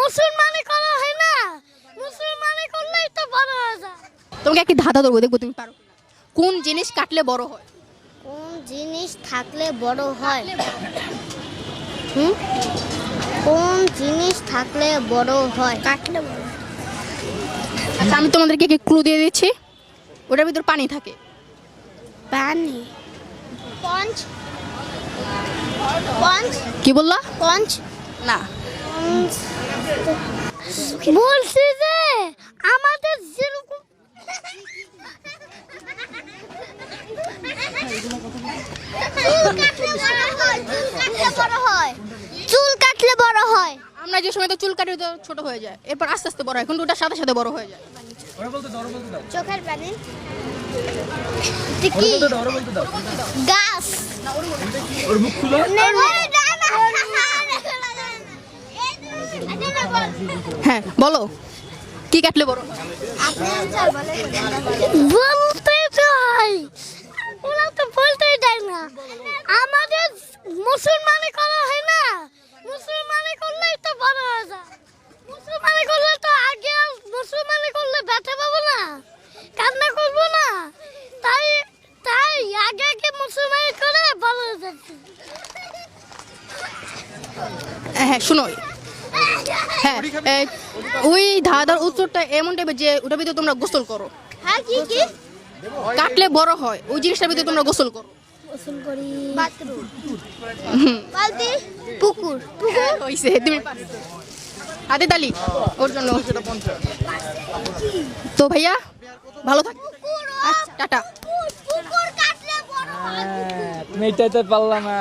মুসলমানি করা হয় না, মুসলমানি করলেই তো বড় হয়ে যায়। তোমাকে একটি ধাঁধা ধরবো, দেখবো তুমি পারো কিনা। কোন জিনিস কাটলে বড় হয়? কোন জিনিস থাকলে বড় হয়? কোন জিনিস থাকলে বড় হয়? কাটলে বড়। আচ্ছা, আমি তোমাদেরকে একটি ক্লু দিয়ে দিচ্ছি, ওটার ভিতর পানি থাকে। পানি। পঞ্চ। পঞ্চ। কি বললা? পঞ্চ না। বলছি যে আমাদের যেরকম চুল কাটলে বড় হয়। আমরা যে সময় তো চুল কাটি তো ছোট হয়ে যায়, এরপর আস্তে আস্তে বড় হয়, কিন্তু ওটার সাথে সাথে বড় হয়ে যায়। চোখের পানি। গাছ। হ্যাঁ বলো, কি কাটলে বড় হয়? বলতে চাই, ওরা তো বলতেই দেয় না। আমাদের মুসলমানি করা হয় না, মুসলমানি করলেই তো বড় হয়ে যায়। মুসলমানি করলে তো আগে, মুসলমানি করলে ব্যথা পাবো না, কান্না করবো না, তাই তাই আগে আগে মুসলমানি করে বড় হয়ে যাচ্ছে। হ্যাঁ শুনো, হ্যাঁ ওই ধাঁধার উত্তরটা এমন টাইপের যে ওটার ভিতরে তোমরা গোসল করো। হ্যাঁ কি কি কাটলে বড় হয়, ওই জিনিসটার ভিতরে তোমরা গোসল করো। গোসল করি? বাথরুম। বালতি। পুকুর। পুকুর হইছে, তুমি পারছো। হাতে তালি ওর জন্য। তো ভাইয়া ভালো থাক, আচ্ছা টাটা। পুকুর কাটলে বড় হয়। মেয়েটাতে পারলাম না।